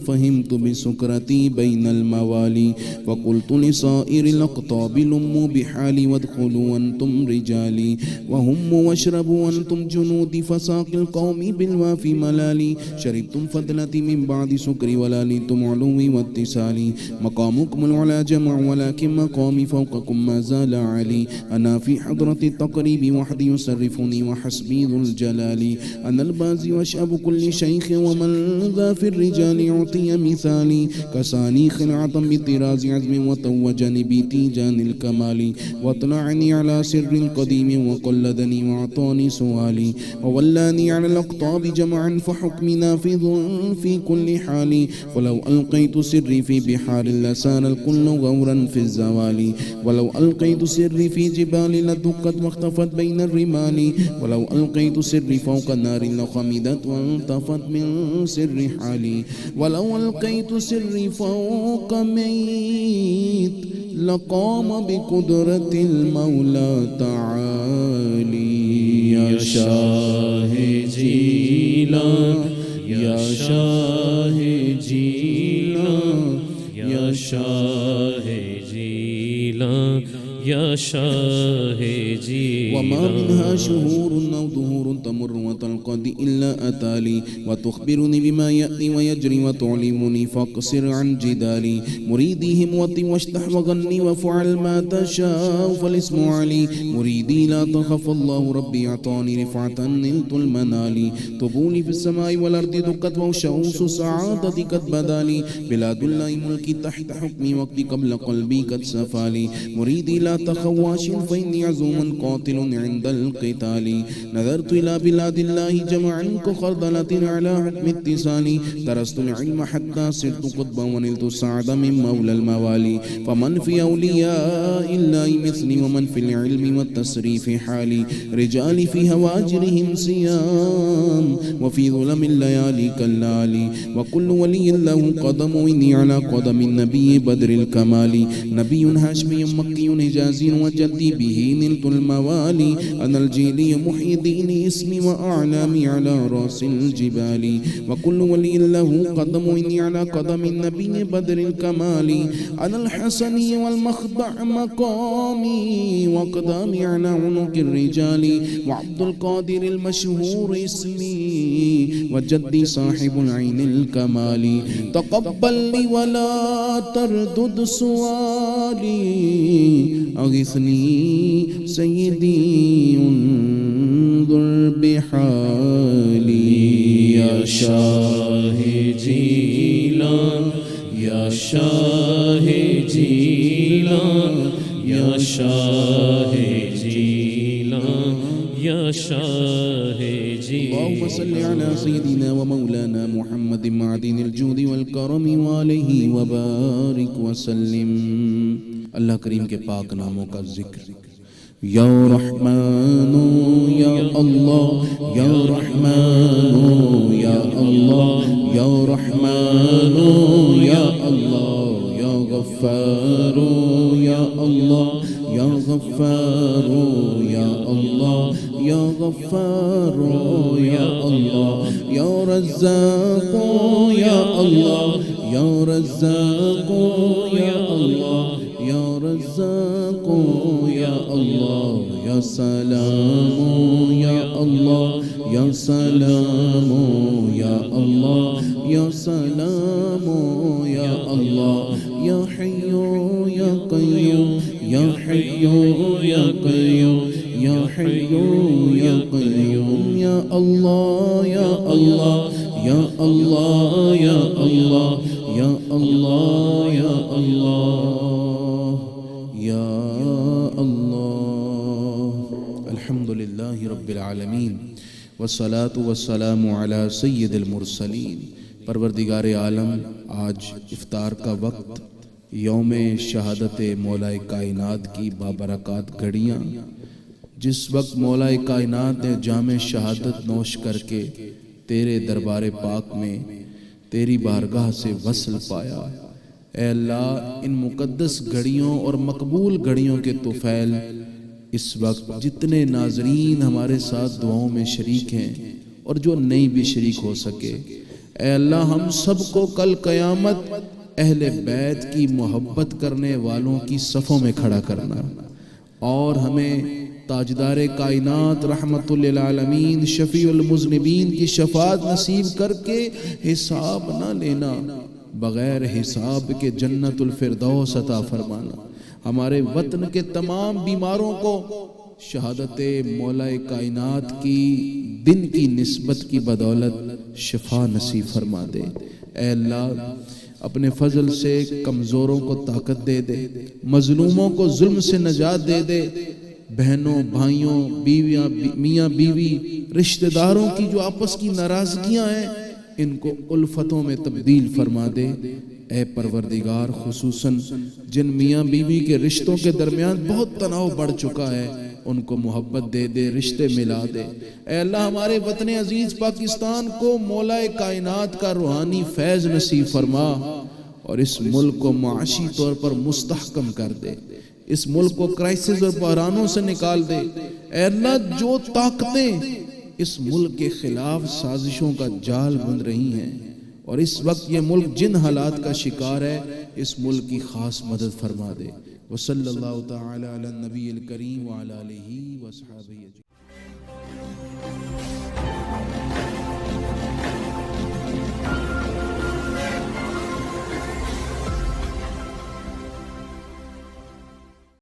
فهمت بسكرتي بين الموالي فقلت لصائر الأقطاب لموا بحالي وادخلوا أنتم رجالي وهموا واشربوا أنتم جنودي فساق القوم بالوافي ملالي شربتم فضلتي من بعد سكري ولاليتم علوي واتصالي مقامكم العلا جمع ولكن مقامي فوقكم ما زال عالي العالي أنا في حضرة التقريب وحدي يصرفني وحسبي ذو الجلال أنا البازي وأشأب كل شيخ ومن ذا في الرجال يعطي مثالي كساني خلعة بطراز عزم وتوجني بتيجان الكمال واطلعني على سر قديم وقلدني وأعطاني سؤالي وولاني على الأقطاب جمعا فحكم نافذ في كل حال ولو ألقيت سري في بحار لسان الكل غورا في الزوال ولو ألقيت سري في جبال لدقت واختفت بين الرمال ولو ألقيت سري فوق النار لخمدت وانطفت من سر حالي ولو ألقيت سري فوق ميت لقام بقدرة المولى تعالي يا شاه جيلان يا شاه جيلان يا شاه جيلان يا شاه جيلان وما منها شهور أو ظهور تمر وتلقد إلا أتالي وتخبرني بما يأتي ويجري وتعلمني فاقصر عن جدالي مريديهم وطي واشتح وغني وفعل ما تشاء فالاسم علي مريدي لا تخف الله ربي أعطاني رفعة نلت المنال طبولي في السماء والأرض دقت وشمس سعادتي قد بدالي بلاد الله ملكي تحت حكمي وقتي قبل قلبي قد سفالي مريدي لا تخواش فإني عزوم قاتل عند القتال نظرت إلى بلاد الله جمعا كخردلة على حكم اتصالي درست العلم حتى صرت قطبا ونلت السعد من مولى الموالي فمن في أولياء الله مثلي ومن في العلم والتصريف حالي رجالي في هواجرهم صيام وفي ظلم الليالي كاللالي وكل ولي له قدم إني على قدم النبي بدر الكمال نبي هاشمي مكي حجازي وجدي به نلت الموالي أنا الجيلي محيي الدين اسمي وأعلامي على رأس الجبال وكل ولي له قدم إني على قدم النبي بدر الكمال أنا الحسني والمخضع مقامي وقدامي على عنق الرجال وعبد القادر المشهور اسمي وجدي صاحب العين الكمال تقبل لي ولا تردد سؤالي أغثني سيدي انظر بحالي يا شاه جيلان يا شاه جيلان يا شاه جيلان يا شاه جيلان اللهم صل على سيدنا ومولانا محمد معدن الجود والكرم وعليه وبارك وسلم اللہ کریم کے پاک ناموں کا ذکر یا رحمان یا اللہ یا رحمان یا اللہ یا رحمان یا اللہ یا غفار یا اللہ یا غفار یا اللہ یا غفار یا اللہ یا رزاق یا اللہ یا رزاق یا اللہ یا رزاق یا اللہ یا سلام یا اللہ یا سلام یا اللہ یا سلام یا اللہ یا حی یا قیوم یا حی یا قیوم یا حی یا قیوم یا اللہ یا اللہ یا اللہ یا اللہ یا اللہ یا اللہ یا اللہ الحمدللہ رب العالمین والصلاة والسلام علی سید المرسلین پروردگار عالم آج افطار کا وقت یوم شہادت مولا کائنات کی بابرکات گھڑیاں جس وقت مولا کائنات نے جام شہادت نوش کر کے تیرے دربار پاک میں تیری بارگاہ سے وصل پایا اے اللہ ان مقدس گھڑیوں اور مقبول گھڑیوں کے طفیل اس وقت جتنے ناظرین ہمارے ساتھ دعاؤں میں شریک ہیں اور جو نہیں بھی شریک ہو سکے اے اللہ ہم سب کو کل قیامت اہل بیت کی محبت کرنے والوں کی صفوں میں کھڑا کرنا اور ہمیں تاجدار کائنات رحمت للعالمین شفیع المذنبین کی شفاعت نصیب کر کے حساب نہ لینا بغیر حساب کے جنت الفردوس عطا فرمانا ہمارے وطن کے تمام بیماروں کو شہادت مولا کائنات کی دن کی نسبت کی بدولت شفا نصیب فرما دے۔ اے اللہ اپنے فضل سے کمزوروں کو طاقت دے دے، مظلوموں کو ظلم سے نجات دے دے، بہنوں بھائیوں بیویاں میاں بیوی رشتہ داروں کی جو آپس کی ناراضگیاں ہیں ان کو الفتوں میں تبدیل فرما دے۔ اے پروردگار خصوصاً جن میاں بیوی کے رشتوں کے درمیان بہت تناؤ بڑھ چکا ہے ان کو محبت دے دے، رشتے ملا دے۔ اے اللہ ہمارے وطن عزیز پاکستان کو مولا کائنات کا روحانی فیض نصیب فرما اور اس ملک کو معاشی طور پر مستحکم کر دے، اس ملک کو کرائسس اور بحرانوں سے نکال دے۔ اے اللہ جو طاقتیں اس ملک کے خلاف سازشوں کا جال بن رہی ہیں اور اس وقت یہ ملک جن حالات کا شکار ہے اس ملک کی خاص مدد فرما دے۔ وصلی اللہ تعالی علی النبی الکریم وعلی آلہ وصحبہ اجمعین۔